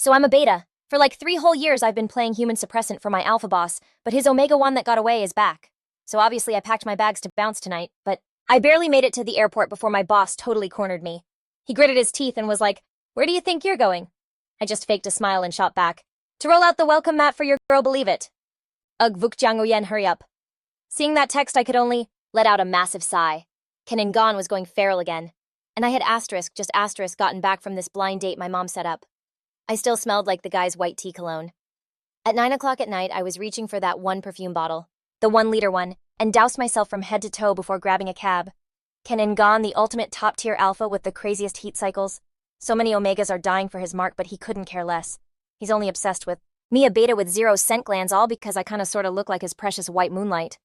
So I'm a beta. For like 3 whole years I've been playing human suppressant for my alpha boss, but his Omega one that got away is back. So obviously I packed my bags to bounce tonight, but I barely made it to the airport before my boss totally cornered me. He gritted his teeth and was like, "Where do you think you're going?" I just faked a smile and shot back, "To roll out the welcome mat for your girl, believe it." Ugh, Vuk Jiangoyen, hurry up. Seeing that text, I could only let out a massive sigh. Gone was going feral again. And I had just asterisk gotten back from this blind date my mom set up. I still smelled like the guy's white tea cologne. At 9 o'clock at night, I was reaching for that one perfume bottle, the 1-liter one, and doused myself from head to toe before grabbing a cab. Gone, the ultimate top-tier alpha with the craziest heat cycles. So many Omegas are dying for his mark, but he couldn't care less. He's only obsessed with me, a beta with 0 scent glands, all because I kinda sorta look like his precious white Moonlight.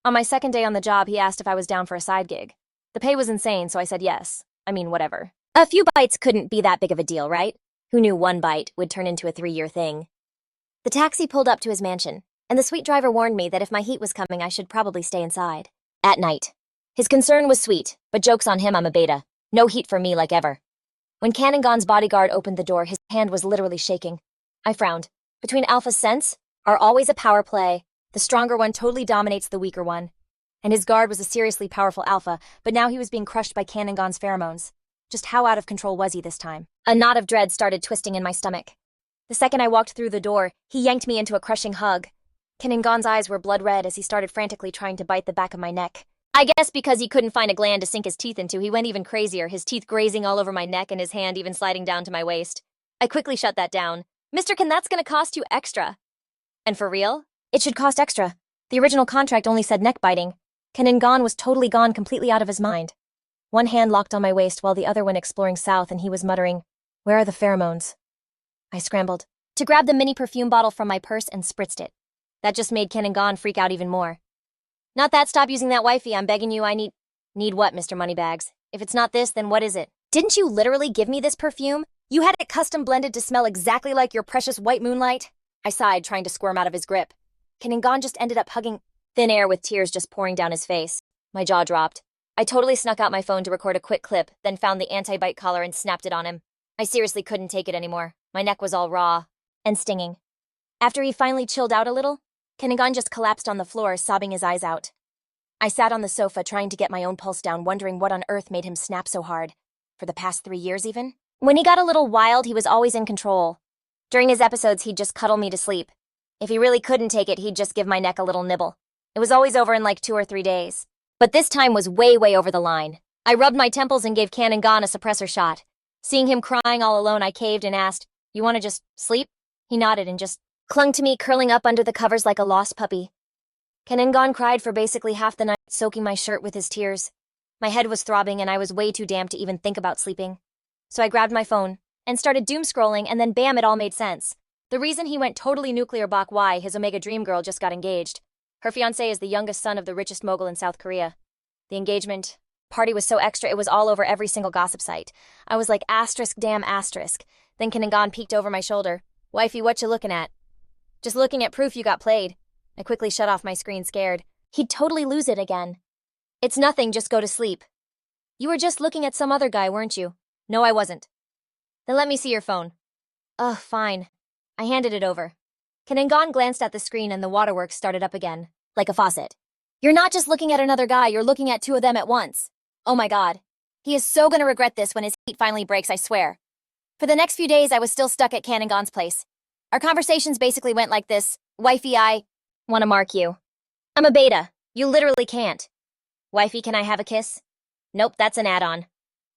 On my second day on the job, he asked if I was down for a side gig. The pay was insane, so I said yes. I mean, whatever. A few bites couldn't be that big of a deal, right? Who knew one bite would turn into a 3-year thing? The taxi pulled up to his mansion, and the sweet driver warned me that if my heat was coming, I should probably stay inside. At night. His concern was sweet, but joke's on him, I'm a beta. No heat for me like ever. When Gone's bodyguard opened the door, his hand was literally shaking. I frowned. Between alpha scents are always a power play. The stronger one totally dominates the weaker one. And his guard was a seriously powerful alpha, but now he was being crushed by Gone's pheromones. Just how out of control was he this time? A knot of dread started twisting in my stomach. The second I walked through the door, he yanked me into a crushing hug. Gone's eyes were blood red as he started frantically trying to bite the back of my neck. I guess because he couldn't find a gland to sink his teeth into, he went even crazier, his teeth grazing all over my neck and his hand even sliding down to my waist. I quickly shut that down. "Mr. That's gonna cost you extra." "And for real?" "It should cost extra. The original contract only said neck biting." Gone was totally gone, completely out of his mind. One hand locked on my waist while the other went exploring south, and he was muttering, "Where are the pheromones?" I scrambled to grab the mini perfume bottle from my purse and spritzed it. That just made Gone freak out even more. "Not that, stop using that wifey, I'm begging you, I need..." "Need what, Mr. Moneybags? If it's not this, then what is it?" "Didn't you literally give me this perfume? You had it custom blended to smell exactly like your precious white Moonlight?" I sighed, trying to squirm out of his grip. Gone just ended up hugging thin air with tears just pouring down his face. My jaw dropped. I totally snuck out my phone to record a quick clip, then found the anti-bite collar and snapped it on him. I seriously couldn't take it anymore. My neck was all raw and stinging. After he finally chilled out a little, Gone just collapsed on the floor, sobbing his eyes out. I sat on the sofa trying to get my own pulse down, wondering what on earth made him snap so hard. For the past 3 years even? When he got a little wild, he was always in control. During his episodes, he'd just cuddle me to sleep. If he really couldn't take it, he'd just give my neck a little nibble. It was always over in like 2 or 3 days. But this time was way over the line. I rubbed my temples and gave Gone a suppressor shot. Seeing him crying all alone, I caved and asked, "You want to just sleep?" He nodded and just clung to me, curling up under the covers like a lost puppy. Gone cried for basically half the night, soaking my shirt with his tears. My head was throbbing and I was way too damp to even think about sleeping. So I grabbed my phone and started doom scrolling, and then bam, it all made sense. The reason he went totally nuclear bok, why his Omega dream girl just got engaged. Her fiancé is the youngest son of the richest mogul in South Korea. The engagement party was so extra, it was all over every single gossip site. I was like, asterisk, damn asterisk. Then Gone peeked over my shoulder. "Wifey, what you looking at?" "Just looking at proof you got played." I quickly shut off my screen, scared. He'd totally lose it again. "It's nothing, just go to sleep." "You were just looking at some other guy, weren't you?" "No, I wasn't." "Then let me see your phone." "Ugh, fine." I handed it over. Gone glanced at the screen and the waterworks started up again, like a faucet. "You're not just looking at another guy, you're looking at 2 of them at once. Oh my god. He is so gonna regret this when his heat finally breaks, I swear." For the next few days, I was still stuck at Gone's place. Our conversations basically went like this: "Wifey, I want to mark you. I'm a beta. You literally can't." "Wifey, can I have a kiss?" "Nope, that's an add-on."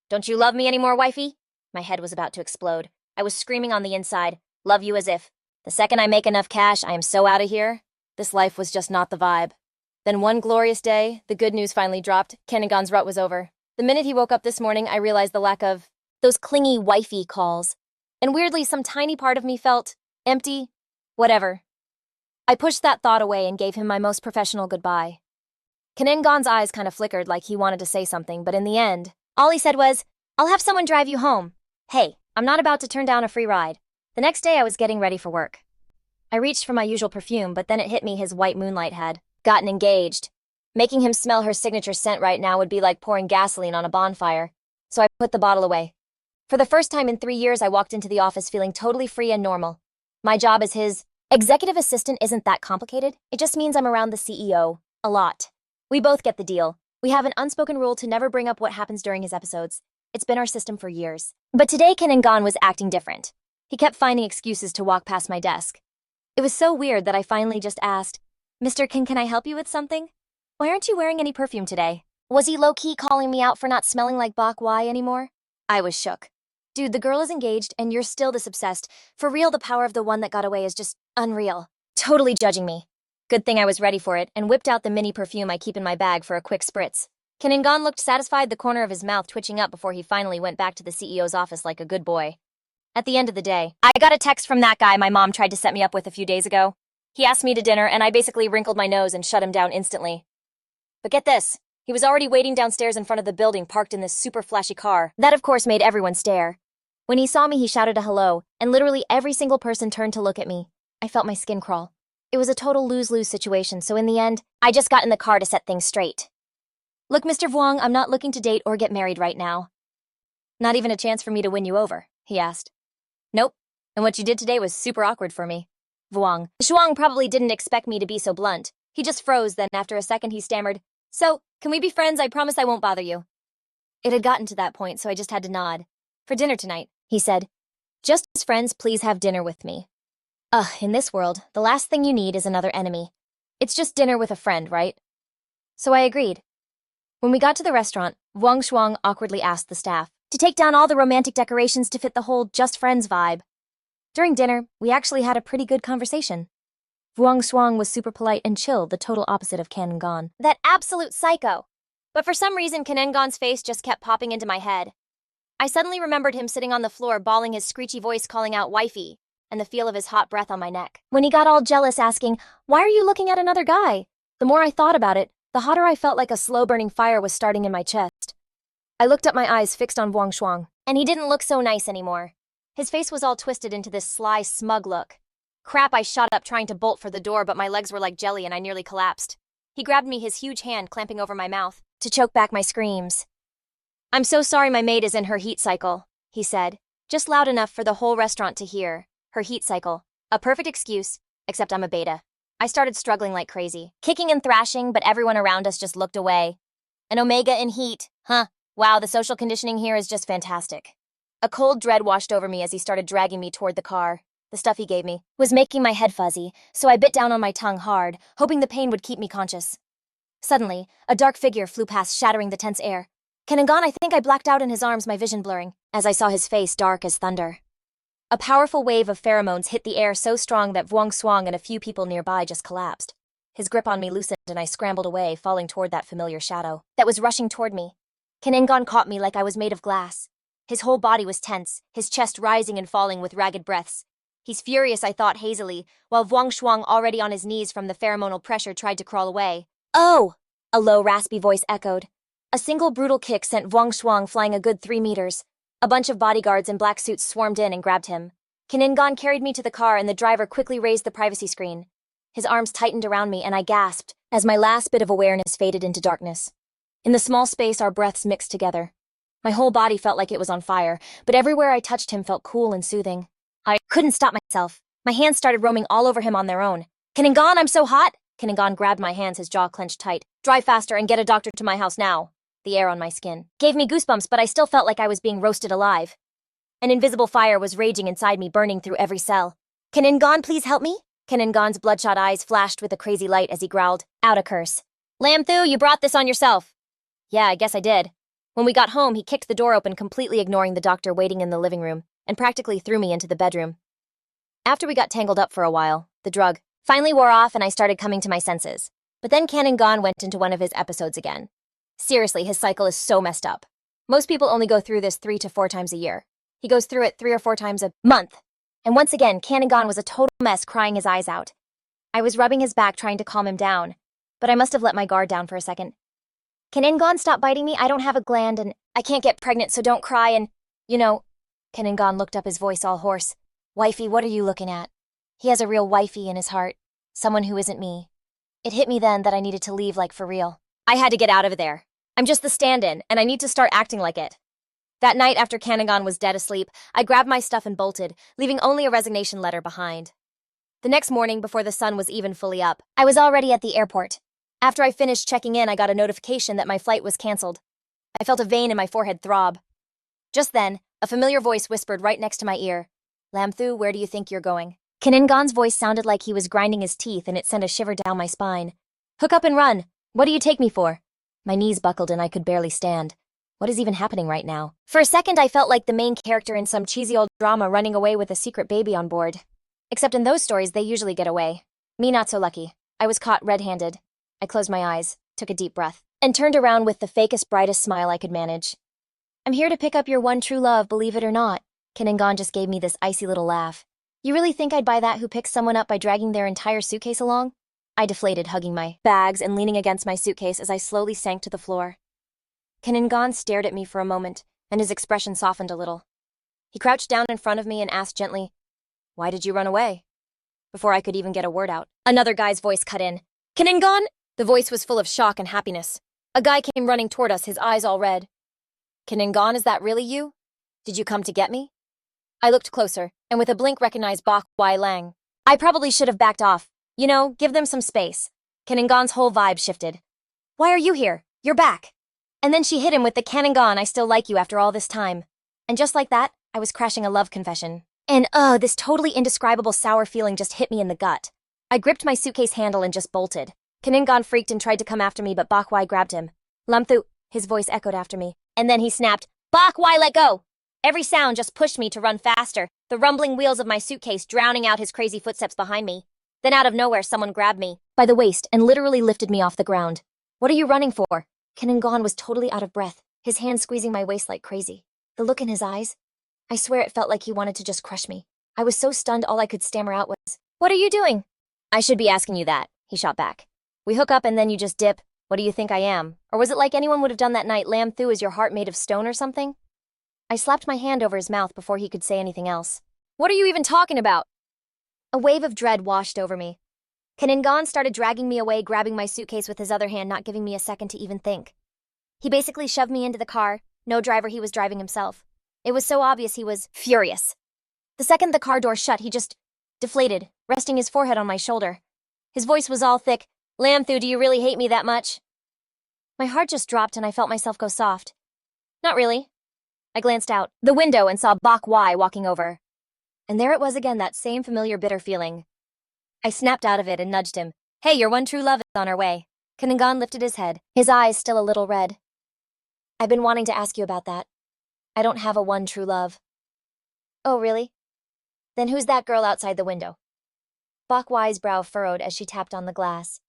"Don't you love me anymore, wifey?" My head was about to explode. I was screaming on the inside, "Love you as if. The second I make enough cash, I am so out of here." This life was just not the vibe. Then one glorious day, the good news finally dropped. Gone's rut was over. The minute he woke up this morning, I realized the lack of those clingy wifey calls. And weirdly, some tiny part of me felt empty, whatever. I pushed that thought away and gave him my most professional goodbye. Gone's eyes kind of flickered like he wanted to say something, but in the end, all he said was, "I'll have someone drive you home. Hey, I'm not about to turn down a free ride." The next day, I was getting ready for work. I reached for my usual perfume, but then it hit me his white Moonlight had gotten engaged. Making him smell her signature scent right now would be like pouring gasoline on a bonfire, so I put the bottle away. For the first time in 3 years, I walked into the office feeling totally free and normal. My job as his executive assistant isn't that complicated. It just means I'm around the CEO a lot. We both get the deal. We have an unspoken rule to never bring up what happens during his episodes. It's been our system for years. But today, Cận was acting different. He kept finding excuses to walk past my desk. It was so weird that I finally just asked, Mr. Can I help you with something? Why aren't you wearing any perfume today? Was he low-key calling me out for not smelling like Bok Y anymore? I was shook. Dude, the girl is engaged and you're still this obsessed. For real, the power of the one that got away is just unreal. Totally judging me. Good thing I was ready for it and whipped out the mini perfume I keep in my bag for a quick spritz. Cận looked satisfied, the corner of his mouth twitching up before he finally went back to the CEO's office like a good boy. At the end of the day, I got a text from that guy my mom tried to set me up with a few days ago. He asked me to dinner and I basically wrinkled my nose and shut him down instantly. But get this, he was already waiting downstairs in front of the building parked in this super flashy car. That of course made everyone stare. When he saw me, he shouted a hello, and literally every single person turned to look at me. I felt my skin crawl. It was a total lose-lose situation, so in the end, I just got in the car to set things straight. Look, Mr. Vuong, I'm not looking to date or get married right now. Not even a chance for me to win you over, he asked. Nope, and what you did today was super awkward for me. Vuong. Shuang probably didn't expect me to be so blunt. He just froze, then after a second he stammered, So, can we be friends? I promise I won't bother you. It had gotten to that point, so I just had to nod. For dinner tonight, he said. Just as friends, please have dinner with me. In this world, the last thing you need is another enemy. It's just dinner with a friend, right? So I agreed. When we got to the restaurant, Vuong Shuang awkwardly asked the staff to take down all the romantic decorations to fit the whole just friends vibe. During dinner, we actually had a pretty good conversation. Vuong Shuang was super polite and chill, the total opposite of Cận. That absolute psycho. But for some reason, Cận face just kept popping into my head. I suddenly remembered him sitting on the floor, bawling his screechy voice calling out wifey, and the feel of his hot breath on my neck. When he got all jealous asking, Why are you looking at another guy? The more I thought about it, the hotter I felt like a slow-burning fire was starting in my chest. I looked up, my eyes fixed on Vuong Shuang, and he didn't look so nice anymore. His face was all twisted into this sly, smug look. Crap, I shot up trying to bolt for the door, but my legs were like jelly and I nearly collapsed. He grabbed me, his huge hand clamping over my mouth, to choke back my screams. I'm so sorry my maid is in her heat cycle, he said, just loud enough for the whole restaurant to hear. Her heat cycle. A perfect excuse, except I'm a beta. I started struggling like crazy, kicking and thrashing, but everyone around us just looked away. An Omega in heat, huh? Wow, the social conditioning here is just fantastic. A cold dread washed over me as he started dragging me toward the car. The stuff he gave me was making my head fuzzy, so I bit down on my tongue hard, hoping the pain would keep me conscious. Suddenly, a dark figure flew past, shattering the tense air. Cận, I think I blacked out in his arms, my vision blurring, as I saw his face dark as thunder. A powerful wave of pheromones hit the air so strong that Vuong Shuang and a few people nearby just collapsed. His grip on me loosened and I scrambled away, falling toward that familiar shadow that was rushing toward me. Cận caught me like I was made of glass. His whole body was tense, his chest rising and falling with ragged breaths. He's furious, I thought hazily, while Vuong Shuang, already on his knees from the pheromonal pressure, tried to crawl away. Oh! A low, raspy voice echoed. A single brutal kick sent Vuong Shuang flying a good 3 meters. A bunch of bodyguards in black suits swarmed in and grabbed him. Cận carried me to the car and the driver quickly raised the privacy screen. His arms tightened around me and I gasped as my last bit of awareness faded into darkness. In the small space, our breaths mixed together. My whole body felt like it was on fire, but everywhere I touched him felt cool and soothing. I couldn't stop myself. My hands started roaming all over him on their own. Cận, I'm so hot! Cận grabbed my hands, his jaw clenched tight. Drive faster and get a doctor to my house now. The air on my skin gave me goosebumps, but I still felt like I was being roasted alive. An invisible fire was raging inside me, burning through every cell. Cận, please help me? Cận bloodshot eyes flashed with a crazy light as he growled out a curse. Lâm Thư, you brought this on yourself. Yeah, I guess I did. When we got home, he kicked the door open, completely ignoring the doctor waiting in the living room, and practically threw me into the bedroom. After we got tangled up for a while, the drug finally wore off and I started coming to my senses. But then Cận went into one of his episodes again. Seriously, his cycle is so messed up. Most people only go through this 3 to 4 times a year. He goes through it 3 or 4 times a month. And once again, Cận was a total mess, crying his eyes out. I was rubbing his back trying to calm him down, but I must have let my guard down for a second. Cận, stop biting me, I don't have a gland and I can't get pregnant, so don't cry and, Cận looked up, his voice all hoarse. Wifey, what are you looking at? He has a real wifey in his heart. Someone who isn't me. It hit me then that I needed to leave, like for real. I had to get out of there. I'm just the stand-in, and I need to start acting like it. That night after Kanagon was dead asleep, I grabbed my stuff and bolted, leaving only a resignation letter behind. The next morning, before the sun was even fully up, I was already at the airport. After I finished checking in, I got a notification that my flight was canceled. I felt a vein in my forehead throb. Just then, a familiar voice whispered right next to my ear. Lam Thư, where do you think you're going? Kanagon's voice sounded like he was grinding his teeth, and it sent a shiver down my spine. Hook up and run. What do you take me for? My knees buckled and I could barely stand. What is even happening right now? For a second, I felt like the main character in some cheesy old drama running away with a secret baby on board. Except in those stories, they usually get away. Me not so lucky. I was caught red-handed. I closed my eyes, took a deep breath, and turned around with the fakest, brightest smile I could manage. I'm here to pick up your one true love, believe it or not. Kanagon just gave me this icy little laugh. You really think I'd buy that who picks someone up by dragging their entire suitcase along? I deflated, hugging my bags and leaning against my suitcase as I slowly sank to the floor. Kanagon stared at me for a moment, and his expression softened a little. He crouched down in front of me and asked gently, "Why did you run away?" Before I could even get a word out, another guy's voice cut in. Kanagon? The voice was full of shock and happiness. A guy came running toward us, his eyes all red. Kanagon, is that really you? Did you come to get me? I looked closer, and with a blink recognized Bak Wai Lang. I probably should have backed off. You know, give them some space. Kanagon's whole vibe shifted. Why are you here? You're back. And then she hit him with the Kanagon, I still like you after all this time. And just like that, I was crashing a love confession. And this totally indescribable sour feeling just hit me in the gut. I gripped my suitcase handle and just bolted. Kanagon freaked and tried to come after me, but Bak Wai grabbed him. Lam Thư, his voice echoed after me. And then he snapped, Bak Wai, let go! Every sound just pushed me to run faster, the rumbling wheels of my suitcase drowning out his crazy footsteps behind me. Then out of nowhere, someone grabbed me by the waist and literally lifted me off the ground. What are you running for? Kanagon was totally out of breath, his hand squeezing my waist like crazy. The look in his eyes, I swear it felt like he wanted to just crush me. I was so stunned all I could stammer out was, What are you doing? I should be asking you that, he shot back. We hook up and then you just dip. What do you think I am? Or was it like anyone would have done that night, Lam Thư, is your heart made of stone or something? I slapped my hand over his mouth before he could say anything else. What are you even talking about? A wave of dread washed over me. Kanagon started dragging me away, grabbing my suitcase with his other hand, not giving me a second to even think. He basically shoved me into the car. No driver, he was driving himself. It was so obvious he was furious. The second the car door shut, he just deflated, resting his forehead on my shoulder. His voice was all thick. Lam Thư, do you really hate me that much? My heart just dropped and I felt myself go soft. Not really. I glanced out the window and saw Bak Wai walking over. And there it was again, that same familiar bitter feeling. I snapped out of it and nudged him. Hey, your one true love is on her way. Kanagon lifted his head, his eyes still a little red. I've been wanting to ask you about that. I don't have a one true love. Oh, really? Then who's that girl outside the window? Bak Wai's brow furrowed as she tapped on the glass.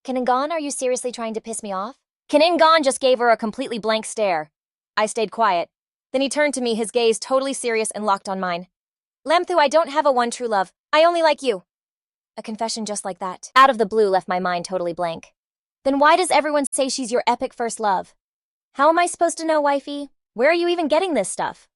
Kanagon, are you seriously trying to piss me off? Kanagon just gave her a completely blank stare. I stayed quiet. Then he turned to me, his gaze totally serious and locked on mine. Lam Thư, I don't have a one true love. I only like you. A confession just like that, out of the blue, left my mind totally blank. Then why does everyone say she's your epic first love? How am I supposed to know, wifey? Where are you even getting this stuff?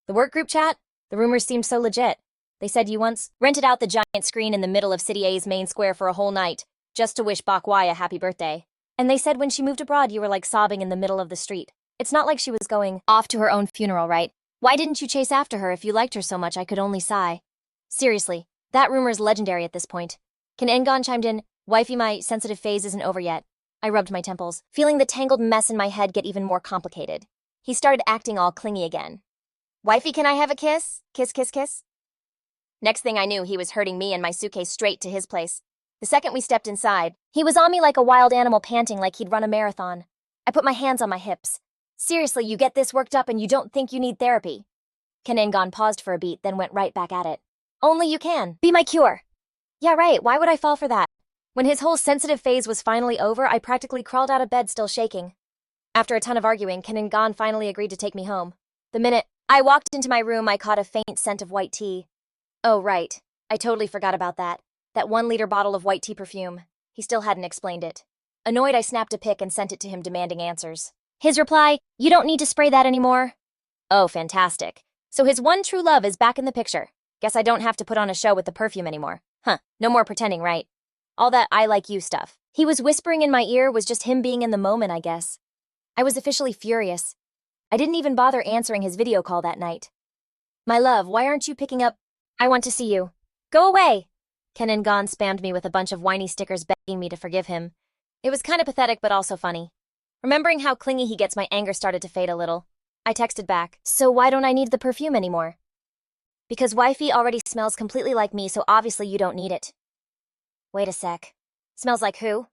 The work group chat? The rumors seemed so legit. They said you once rented out the giant screen in the middle of City A's main square for a whole night, just to wish Bak Wai a happy birthday. And they said when she moved abroad, you were like sobbing in the middle of the street. It's not like she was going off to her own funeral, right? Why didn't you chase after her if you liked her so much? I could only sigh. Seriously, that rumor's legendary at this point. Kanagon chimed in, Wifey, my sensitive phase isn't over yet. I rubbed my temples, feeling the tangled mess in my head get even more complicated. He started acting all clingy again. Wifey, can I have a kiss? Kiss, kiss, kiss. Next thing I knew, he was herding me and my suitcase straight to his place. The second we stepped inside, he was on me like a wild animal, panting like he'd run a marathon. I put my hands on my hips. Seriously, you get this worked up and you don't think you need therapy? Kanagon paused for a beat, then went right back at it. Only you can. Be my cure. Yeah, right, why would I fall for that? When his whole sensitive phase was finally over, I practically crawled out of bed still shaking. After a ton of arguing, Kanagon finally agreed to take me home. The minute I walked into my room, I caught a faint scent of white tea. Oh, right. I totally forgot about that. That 1-liter bottle of white tea perfume. He still hadn't explained it. Annoyed, I snapped a pic and sent it to him demanding answers. His reply, you don't need to spray that anymore. Oh, fantastic. So his one true love is back in the picture. Guess I don't have to put on a show with the perfume anymore. Huh, no more pretending, right? All that I like you stuff he was whispering in my ear was just him being in the moment, I guess. I was officially furious. I didn't even bother answering his video call that night. My love, why aren't you picking up? I want to see you. Go away! Cận Ngôn spammed me with a bunch of whiny stickers begging me to forgive him. It was kind of pathetic but also funny. Remembering how clingy he gets, my anger started to fade a little. I texted back, so why don't I need the perfume anymore? Because wifey already smells completely like me, so obviously you don't need it. Wait a sec. Smells like who?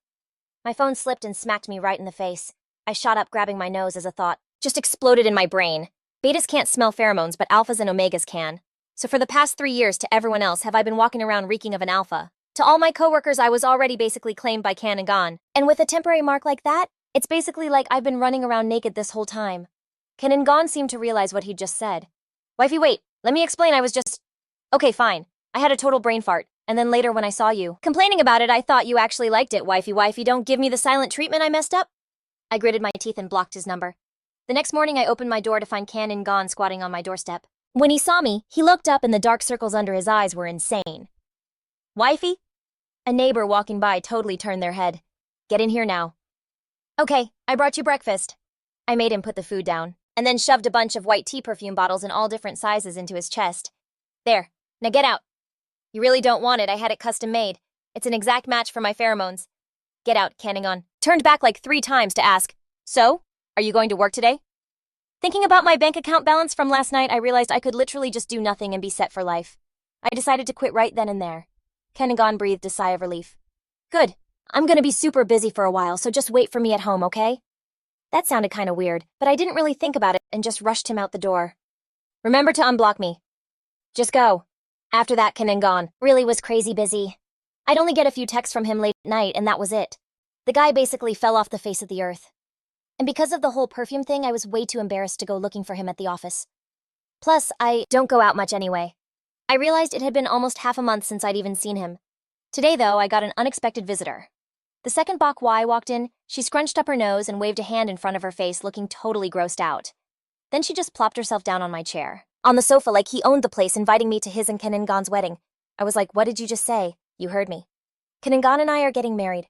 My phone slipped and smacked me right in the face. I shot up, grabbing my nose as a thought just exploded in my brain. Betas can't smell pheromones, but alphas and omegas can. So for the past 3 years, to everyone else, have I been walking around reeking of an alpha? To all my coworkers, I was already basically claimed by Cận Ngôn. And with a temporary mark like that, it's basically like I've been running around naked this whole time. Cận Ngôn seemed to realize what he'd just said. Wifey, wait, let me explain. I was just... Okay, fine. I had a total brain fart, and then later when I saw you complaining about it, I thought you actually liked it. Wifey, don't give me the silent treatment. I messed up. I gritted my teeth and blocked his number. The next morning, I opened my door to find Cận Ngôn squatting on my doorstep. When he saw me, he looked up and the dark circles under his eyes were insane. Wifey? A neighbor walking by totally turned their head. Get in here now. Okay, I brought you breakfast. I made him put the food down, and then shoved a bunch of white tea perfume bottles in all different sizes into his chest. There, now get out. You really don't want it. I had it custom made. It's an exact match for my pheromones. Get out, Cận Ngôn. Turned back like 3 times to ask, so, are you going to work today? Thinking about my bank account balance from last night, I realized I could literally just do nothing and be set for life. I decided to quit right then and there. Cận Ngôn breathed a sigh of relief. Good. I'm gonna be super busy for a while, so just wait for me at home, okay? That sounded kinda weird, but I didn't really think about it and just rushed him out the door. Remember to unblock me. Just go. After that, Cận Ngôn really was crazy busy. I'd only get a few texts from him late at night, and that was it. The guy basically fell off the face of the earth. And because of the whole perfume thing, I was way too embarrassed to go looking for him at the office. Plus, I don't go out much anyway. I realized it had been almost half a month since I'd even seen him. Today, though, I got an unexpected visitor. The second Bok Wai walked in, she scrunched up her nose and waved a hand in front of her face, looking totally grossed out. Then she just plopped herself down on my chair, on the sofa like he owned the place, inviting me to his and Cận Ngôn wedding. I was like, what did you just say? You heard me. Cận Ngôn and I are getting married.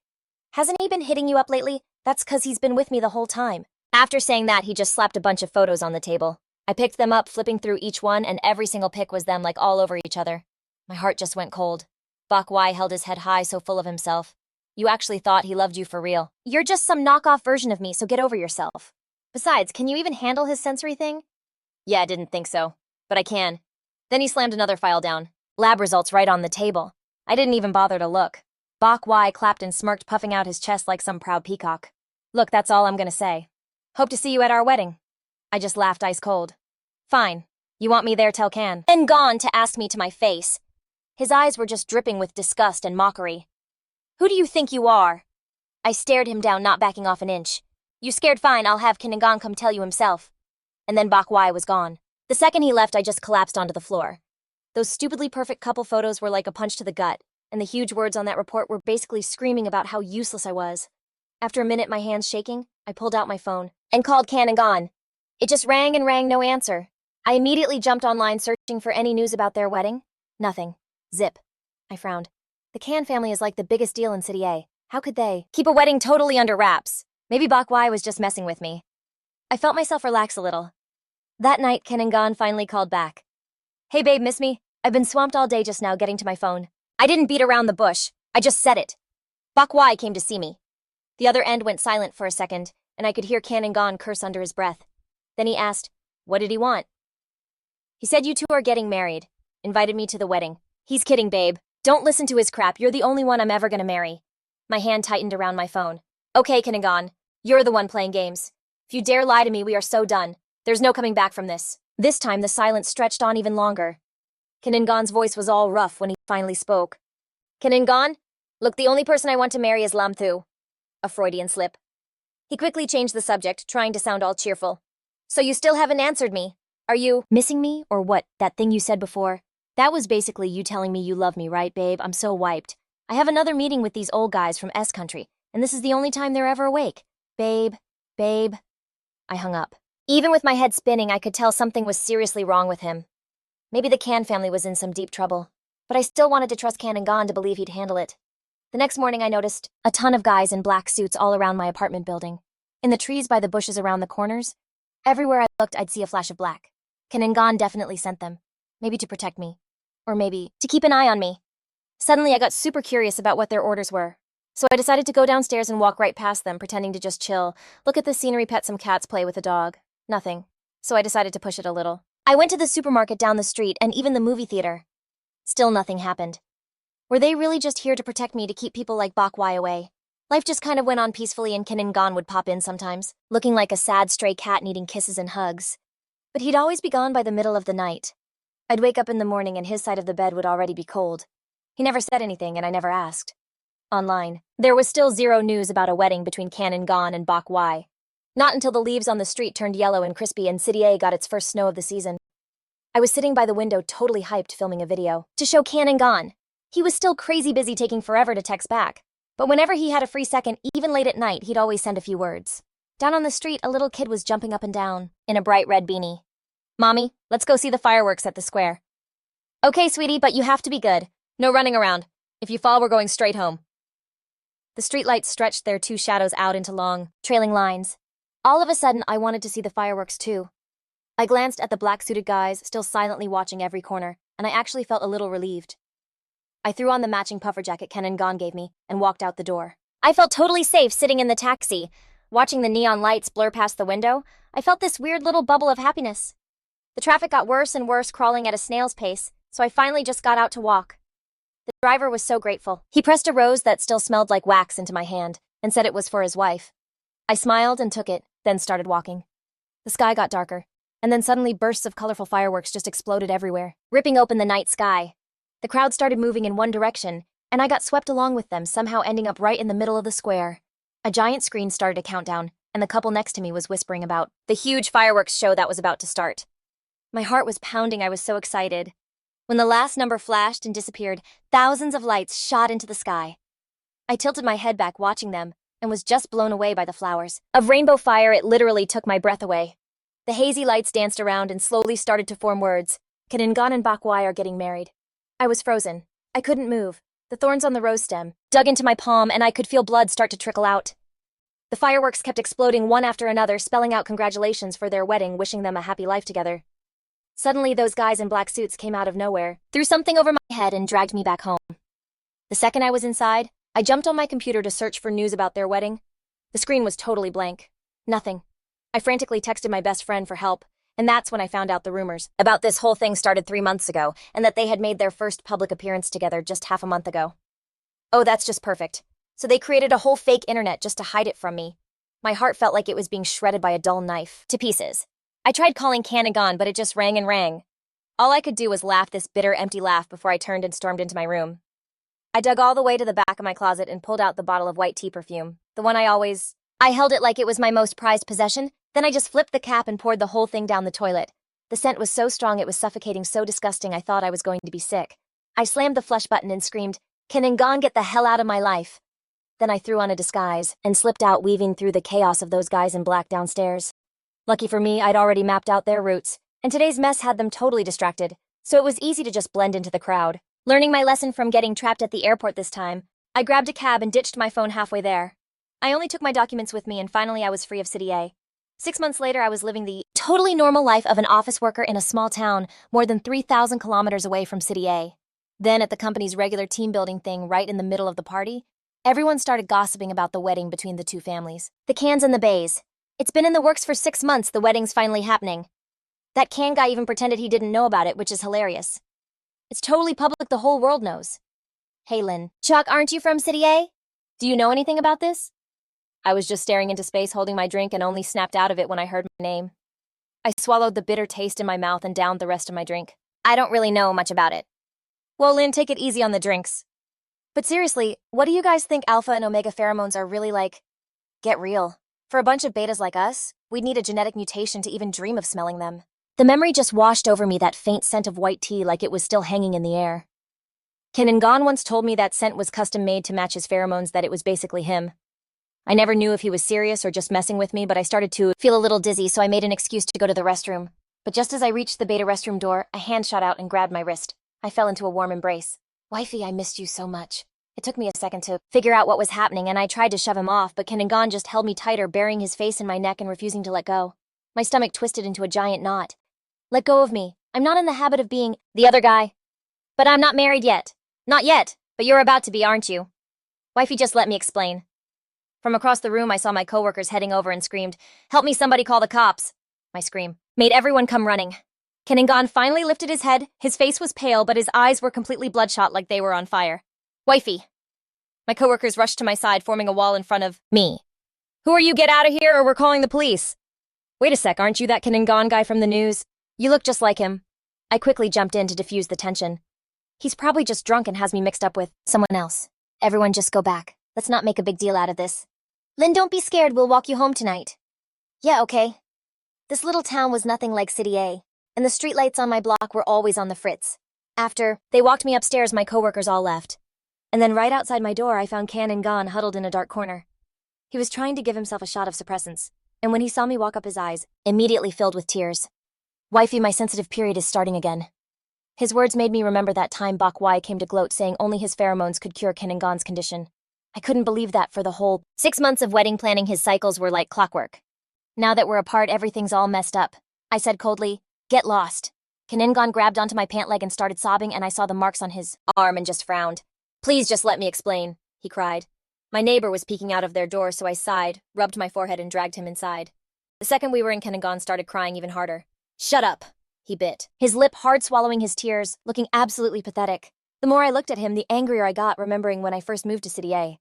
Hasn't he been hitting you up lately? That's 'cause he's been with me the whole time. After saying that, he just slapped a bunch of photos on the table. I picked them up, flipping through each one, and every single pic was them like all over each other. My heart just went cold. Bok Wai held his head high, so full of himself. You actually thought he loved you for real. You're just some knockoff version of me, so get over yourself. Besides, can you even handle his sensory thing? Yeah, I didn't think so. But I can. Then he slammed another file down. Lab results right on the table. I didn't even bother to look. Bok Wai clapped and smirked, puffing out his chest like some proud peacock. Look, that's all I'm gonna say. Hope to see you at our wedding. I just laughed ice cold. Fine. You want me there, tell Cận Ngôn to ask me to my face. His eyes were just dripping with disgust and mockery. Who do you think you are? I stared him down, not backing off an inch. You scared? Fine, I'll have Cận Ngôn come tell you himself. And then Bok Wai was gone. The second he left, I just collapsed onto the floor. Those stupidly perfect couple photos were like a punch to the gut, and the huge words on that report were basically screaming about how useless I was. After a minute, my hands shaking, I pulled out my phone and called Cận Ngôn. It just rang and rang, no answer. I immediately jumped online searching for any news about their wedding. Nothing. Zip. I frowned. The Cận family is like the biggest deal in City A. How could they keep a wedding totally under wraps? Maybe Bok Wai was just messing with me. I felt myself relax a little. That night, Cận Ngôn finally called back. Hey babe, miss me? I've been swamped all day just now getting to my phone. I didn't beat around the bush. I just said it. Bok Wai came to see me. The other end went silent for a second, and I could hear Cận Ngôn curse under his breath. Then he asked, what did he want? He said you two are getting married. Invited me to the wedding. He's kidding, babe. Don't listen to his crap. You're the only one I'm ever gonna marry. My hand tightened around my phone. Okay, Cận Ngôn. You're the one playing games. If you dare lie to me, we are so done. There's no coming back from this. This time, the silence stretched on even longer. Cận Ngôn voice was all rough when he finally spoke. Cận Ngôn? Look, the only person I want to marry is Lâm Thư. A Freudian slip. He quickly changed the subject, trying to sound all cheerful. So you still haven't answered me. Are you missing me, or what, that thing you said before? That was basically you telling me you love me, right, babe? I'm so wiped. I have another meeting with these old guys from S Country, and this is the only time they're ever awake. Babe. I hung up. Even with my head spinning, I could tell something was seriously wrong with him. Maybe the Cận family was in some deep trouble, but I still wanted to trust Cận Ngôn to believe he'd handle it. The next morning, I noticed a ton of guys in black suits all around my apartment building. In the trees by the bushes around the corners, Everywhere I looked, I'd see a flash of black. Cận definitely sent them. Maybe to protect me. Or maybe to keep an eye on me. Suddenly, I got super curious about what their orders were. So I decided to go downstairs and walk right past them, pretending to just chill, look at the scenery, pet some cats, play with a dog. Nothing. So I decided to push it a little. I went to the supermarket down the street and even the movie theater. Still nothing happened. Were they really just here to protect me, to keep people like Bok Wai away? Life just kind of went on peacefully, and Cận would pop in sometimes, looking like a sad stray cat needing kisses and hugs. But he'd always be gone by the middle of the night. I'd wake up in the morning and his side of the bed would already be cold. He never said anything and I never asked. Online, there was still zero news about a wedding between Cận and Bok Wai. Not until the leaves on the street turned yellow and crispy and City A got its first snow of the season. I was sitting by the window, totally hyped, filming a video to show Cận. He was still crazy busy, taking forever to text back. But whenever he had a free second, even late at night, he'd always send a few words. Down on the street, a little kid was jumping up and down in a bright red beanie. "Mommy, let's go see the fireworks at the square." "Okay, sweetie, but you have to be good. No running around. If you fall, we're going straight home." The streetlights stretched their two shadows out into long, trailing lines. All of a sudden, I wanted to see the fireworks too. I glanced at the black-suited guys, still silently watching every corner, and I actually felt a little relieved. I threw on the matching puffer jacket Cận gave me and walked out the door. I felt totally safe sitting in the taxi. Watching the neon lights blur past the window, I felt this weird little bubble of happiness. The traffic got worse and worse, crawling at a snail's pace, so I finally just got out to walk. The driver was so grateful. He pressed a rose that still smelled like wax into my hand and said it was for his wife. I smiled and took it, then started walking. The sky got darker, and then suddenly bursts of colorful fireworks just exploded everywhere, ripping open the night sky. The crowd started moving in one direction, and I got swept along with them, somehow ending up right in the middle of the square. A giant screen started a countdown, and the couple next to me was whispering about the huge fireworks show that was about to start. My heart was pounding. I was so excited. When the last number flashed and disappeared, thousands of lights shot into the sky. I tilted my head back watching them and was just blown away by the flowers of rainbow fire. It literally took my breath away. The hazy lights danced around and slowly started to form words. Cận and Bok Wai are getting married. I was frozen. I couldn't move. The thorns on the rose stem dug into my palm and I could feel blood start to trickle out. The fireworks kept exploding one after another, spelling out congratulations for their wedding, wishing them a happy life together. Suddenly, those guys in black suits came out of nowhere, threw something over my head and dragged me back home. The second I was inside, I jumped on my computer to search for news about their wedding. The screen was totally blank. Nothing. I frantically texted my best friend for help, and that's when I found out the rumors about this whole thing started 3 months ago, and that they had made their first public appearance together just half a month ago. Oh, that's just perfect. So they created a whole fake internet just to hide it from me. My heart felt like it was being shredded by a dull knife to pieces. I tried calling Cận, but it just rang and rang. All I could do was laugh this bitter, empty laugh before I turned and stormed into my room. I dug all the way to the back of my closet and pulled out the bottle of white tea perfume, the one I held it like it was my most prized possession. Then I just flipped the cap and poured the whole thing down the toilet. The scent was so strong, it was suffocating, so disgusting I thought I was going to be sick. I slammed the flush button and screamed, "Cận, get the hell out of my life." Then I threw on a disguise and slipped out, weaving through the chaos of those guys in black downstairs. Lucky for me, I'd already mapped out their routes, and today's mess had them totally distracted, so it was easy to just blend into the crowd. Learning my lesson from getting trapped at the airport this time, I grabbed a cab and ditched my phone halfway there. I only took my documents with me, and finally I was free of City A. 6 months later, I was living the totally normal life of an office worker in a small town more than 3,000 kilometers away from City A. Then, at the company's regular team building thing right in the middle of the party, everyone started gossiping about the wedding between the two families. The Cans and the Bays. It's been in the works for 6 months, the wedding's finally happening. That Can guy even pretended he didn't know about it, which is hilarious. It's totally public, the whole world knows. Hey Lynn. Chuck, aren't you from City A? Do you know anything about this? I was just staring into space, holding my drink, and only snapped out of it when I heard my name. I swallowed the bitter taste in my mouth and downed the rest of my drink. I don't really know much about it. Well, Lynn, take it easy on the drinks. But seriously, what do you guys think alpha and omega pheromones are really like? Get real. For a bunch of betas like us, we'd need a genetic mutation to even dream of smelling them. The memory just washed over me, that faint scent of white tea, like it was still hanging in the air. Cận once told me that scent was custom made to match his pheromones, that it was basically him. I never knew if he was serious or just messing with me, but I started to feel a little dizzy, so I made an excuse to go to the restroom. But just as I reached the beta restroom door, a hand shot out and grabbed my wrist. I fell into a warm embrace. Wifey, I missed you so much. It took me a second to figure out what was happening, and I tried to shove him off, but Cận just held me tighter, burying his face in my neck and refusing to let go. My stomach twisted into a giant knot. Let go of me. I'm not in the habit of being the other guy. But I'm not married yet. Not yet, but you're about to be, aren't you? Wifey, just let me explain. From across the room, I saw my coworkers heading over and screamed, "Help me, somebody call the cops." My scream made everyone come running. Cận finally lifted his head. His face was pale, but his eyes were completely bloodshot like they were on fire. Wifey. My coworkers rushed to my side, forming a wall in front of me. Who are you? Get out of here or we're calling the police. Wait a sec, aren't you that Cận guy from the news? You look just like him. I quickly jumped in to defuse the tension. He's probably just drunk and has me mixed up with someone else. Everyone just go back. Let's not make a big deal out of this. Lynn, don't be scared. We'll walk you home tonight. Yeah, okay. This little town was nothing like City A, and the streetlights on my block were always on the fritz. After they walked me upstairs, my coworkers all left. And then right outside my door, I found Cận huddled in a dark corner. He was trying to give himself a shot of suppressants, and when he saw me walk up, his eyes immediately filled with tears. Wifey, my sensitive period is starting again. His words made me remember that time Bak Wai came to gloat saying only his pheromones could cure Cận condition. I couldn't believe that for the whole 6 months of wedding planning his cycles were like clockwork. Now that we're apart, everything's all messed up. I said coldly, "Get lost." Cận grabbed onto my pant leg and started sobbing, and I saw the marks on his arm and just frowned. "Please just let me explain," he cried. My neighbor was peeking out of their door, so I sighed, rubbed my forehead, and dragged him inside. The second we were in, Cận started crying even harder. "Shut up," he bit, his lip hard swallowing his tears, looking absolutely pathetic. The more I looked at him, the angrier I got, remembering when I first moved to City A.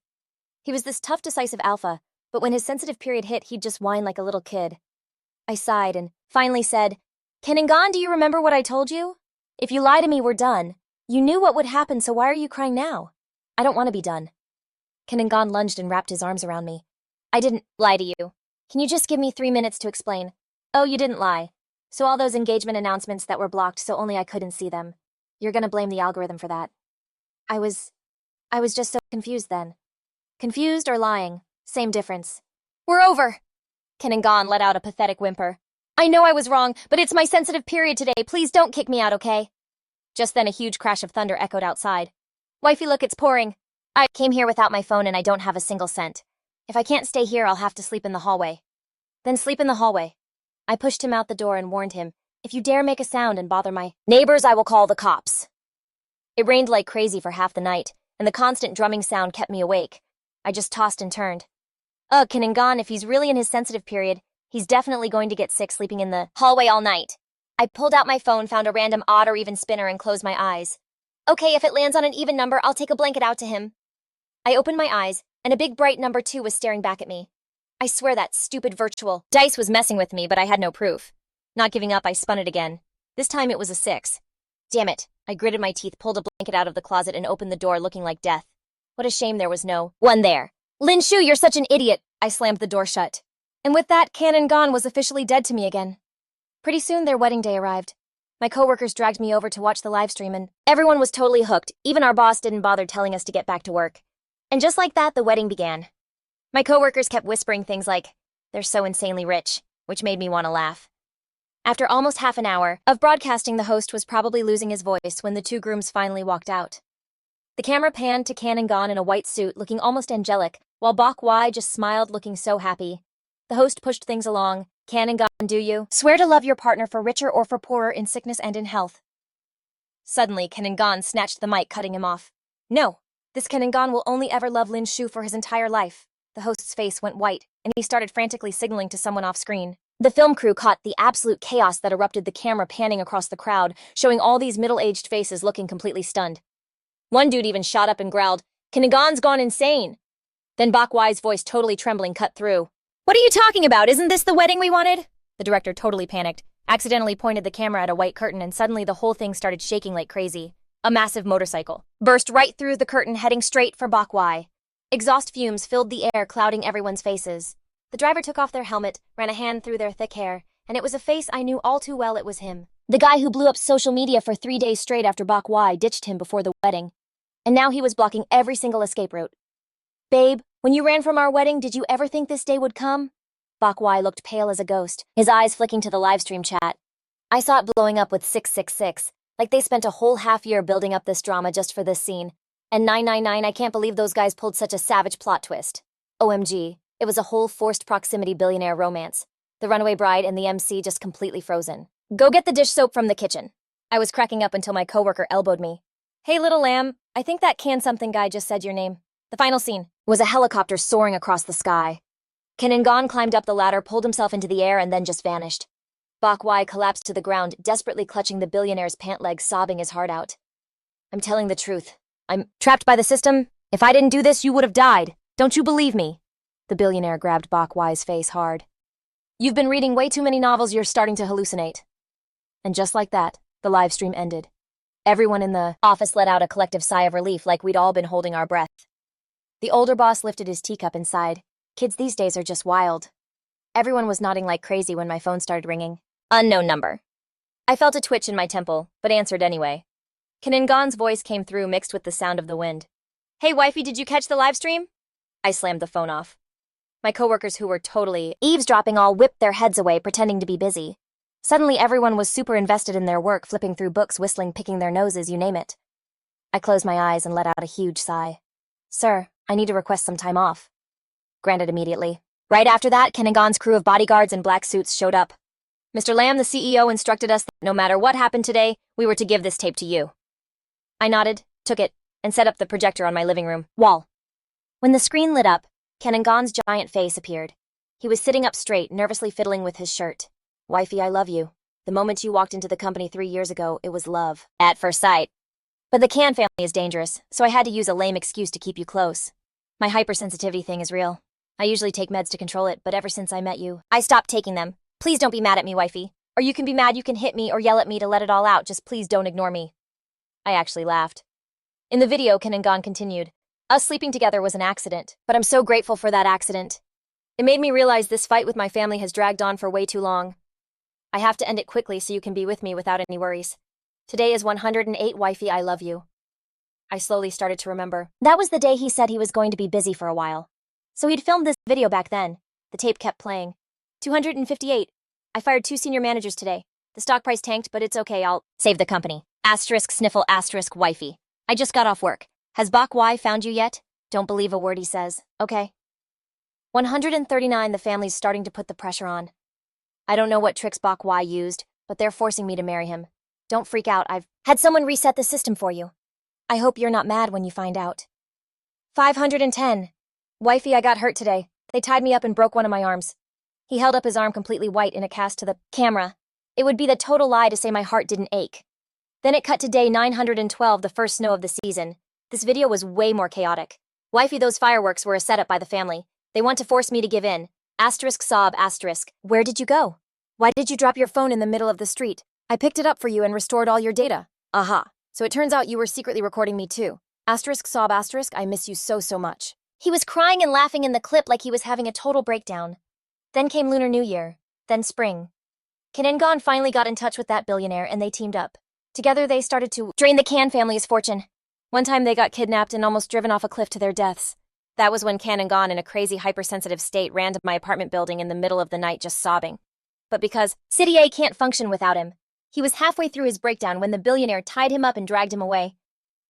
He was this tough, decisive alpha, but when his sensitive period hit, he'd just whine like a little kid. I sighed and finally said, "Cận, do you remember what I told you? If you lie to me, we're done. You knew what would happen, so why are you crying now?" "I don't want to be done." Cận lunged and wrapped his arms around me. "I didn't lie to you. Can you just give me 3 minutes to explain?" "Oh, you didn't lie. So all those engagement announcements that were blocked so only I couldn't see them. You're gonna blame the algorithm for that." I was just so confused then. Confused or lying, same difference. "We're over." Cận let out a pathetic whimper. "I know I was wrong, but it's my sensitive period today. Please don't kick me out, okay?" Just then a huge crash of thunder echoed outside. "Wifey, look, it's pouring. I came here without my phone and I don't have a single cent. If I can't stay here, I'll have to sleep in the hallway." "Then sleep in the hallway." I pushed him out the door and warned him, "If you dare make a sound and bother my neighbors, I will call the cops." It rained like crazy for half the night, and the constant drumming sound kept me awake. I just tossed and turned. Cận, if he's really in his sensitive period, he's definitely going to get sick sleeping in the hallway all night. I pulled out my phone, found a random odd or even spinner, and closed my eyes. Okay, if it lands on an even number, I'll take a blanket out to him. I opened my eyes, and a big bright number 2 was staring back at me. I swear that stupid virtual dice was messing with me, but I had no proof. Not giving up, I spun it again. This time it was a 6. Damn it. I gritted my teeth, pulled a blanket out of the closet, and opened the door looking like death. What a shame there was no one there. "Lin Shu, you're such an idiot." I slammed the door shut. And with that, Cận was officially dead to me again. Pretty soon their wedding day arrived. My coworkers dragged me over to watch the live stream, and everyone was totally hooked. Even our boss didn't bother telling us to get back to work. And just like that, the wedding began. My coworkers kept whispering things like, "They're so insanely rich," which made me want to laugh. After almost half an hour of broadcasting, the host was probably losing his voice when the 2 grooms finally walked out. The camera panned to Cận in a white suit, looking almost angelic, while Bak Wai just smiled, looking so happy. The host pushed things along. "Cận, do you swear to love your partner for richer or for poorer, in sickness and in health?" Suddenly, Cận snatched the mic, cutting him off. "No, this Cận will only ever love Lin Shu for his entire life." The host's face went white, and he started frantically signaling to someone off screen. The film crew caught the absolute chaos that erupted, the camera panning across the crowd, showing all these middle-aged faces looking completely stunned. One dude even shot up and growled, "Cận gone insane." Then Bak Wai's voice, totally trembling, cut through. "What are you talking about? Isn't this the wedding we wanted?" The director totally panicked, accidentally pointed the camera at a white curtain, and suddenly the whole thing started shaking like crazy. A massive motorcycle burst right through the curtain, heading straight for Bak Wai. Exhaust fumes filled the air, clouding everyone's faces. The driver took off their helmet, ran a hand through their thick hair, and it was a face I knew all too well. It was him. The guy who blew up social media for 3 days straight after Bak Wai ditched him before the wedding. And now he was blocking every single escape route. "Babe, when you ran from our wedding, did you ever think this day would come?" Bak Wai looked pale as a ghost, his eyes flicking to the livestream chat. I saw it blowing up with 666, like they spent a whole half year building up this drama just for this scene. And 999, I can't believe those guys pulled such a savage plot twist. OMG, it was a whole forced proximity billionaire romance. The runaway bride and the MC just completely frozen. Go get the dish soap from the kitchen. I was cracking up until my coworker elbowed me. Hey, little lamb, I think that can something guy just said your name. The final scene was a helicopter soaring across the sky. Cận climbed up the ladder, pulled himself into the air, and then just vanished. Bak Wai collapsed to the ground, desperately clutching the billionaire's pant leg, sobbing his heart out. I'm telling the truth. I'm trapped by the system. If I didn't do this, you would have died. Don't you believe me? The billionaire grabbed Bak Wai's face hard. You've been reading way too many novels, you're starting to hallucinate. And just like that, the live stream ended. Everyone in the office let out a collective sigh of relief, like we'd all been holding our breath. The older boss lifted his teacup and sighed. Kids these days are just wild. Everyone was nodding like crazy when my phone started ringing. Unknown number. I felt a twitch in my temple, but answered anyway. Cận voice came through, mixed with the sound of the wind. Hey wifey, did you catch the live stream? I slammed the phone off. My coworkers, who were totally eavesdropping, all whipped their heads away, pretending to be busy. Suddenly everyone was super invested in their work, flipping through books, whistling, picking their noses, you name it. I closed my eyes and let out a huge sigh. Sir, I need to request some time off. Granted immediately. Right after that, Cận crew of bodyguards in black suits showed up. Mr. Lamb, the CEO, instructed us that no matter what happened today, we were to give this tape to you. I nodded, took it, and set up the projector on my living room wall. When the screen lit up, Cận giant face appeared. He was sitting up straight, nervously fiddling with his shirt. Wifey, I love you. The moment you walked into the company 3 years ago, it was love at first sight. But the Can family is dangerous, so I had to use a lame excuse to keep you close. My hypersensitivity thing is real. I usually take meds to control it, but ever since I met you, I stopped taking them. Please don't be mad at me, wifey. Or you can be mad, you can hit me or yell at me to let it all out, just please don't ignore me. I actually laughed. In the video, Cận continued. Us sleeping together was an accident, but I'm so grateful for that accident. It made me realize this fight with my family has dragged on for way too long. I have to end it quickly so you can be with me without any worries. Today is 108, wifey, I love you. I slowly started to remember. That was the day he said he was going to be busy for a while. So he'd filmed this video back then. The tape kept playing. 258. I fired 2 senior managers today. The stock price tanked, but it's okay, I'll save the company. Asterisk sniffle asterisk wifey. I just got off work. Has Bak Wai found you yet? Don't believe a word he says, okay? 139. The family's starting to put the pressure on. I don't know what tricks Bak Wai used, but they're forcing me to marry him. Don't freak out, I've had someone reset the system for you. I hope you're not mad when you find out. 510. Wifey, I got hurt today. They tied me up and broke one of my arms. He held up his arm completely white in a cast to the camera. It would be the total lie to say my heart didn't ache. Then it cut to day 912, the first snow of the season. This video was way more chaotic. Wifey, those fireworks were a setup by the family. They want to force me to give in. Asterisk sob asterisk. Where did you go? Why did you drop your phone in the middle of the street? I picked it up for you and restored all your data. Aha. So it turns out you were secretly recording me too. Asterisk sob asterisk, I miss you so much. He was crying and laughing in the clip like he was having a total breakdown. Then came Lunar New Year. Then spring. Cận finally got in touch with that billionaire and they teamed up. Together they started to drain the Can family's fortune. One time they got kidnapped and almost driven off a cliff to their deaths. That was when Cận, in a crazy hypersensitive state, ran to my apartment building in the middle of the night just sobbing. But because City A can't function without him, he was halfway through his breakdown when the billionaire tied him up and dragged him away.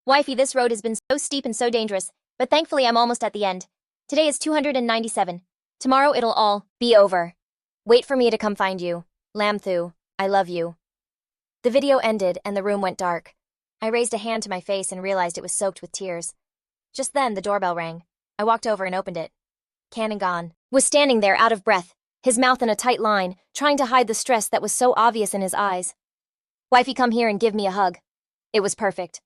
Wifey, this road has been so steep and so dangerous, but thankfully I'm almost at the end. Today is 297. Tomorrow it'll all be over. Wait for me to come find you. Lâm Thư, I love you. The video ended and the room went dark. I raised a hand to my face and realized it was soaked with tears. Just then, the doorbell rang. I walked over and opened it. Cận was standing there out of breath, his mouth in a tight line, trying to hide the stress that was so obvious in his eyes. Wifey, come here and give me a hug. It was perfect.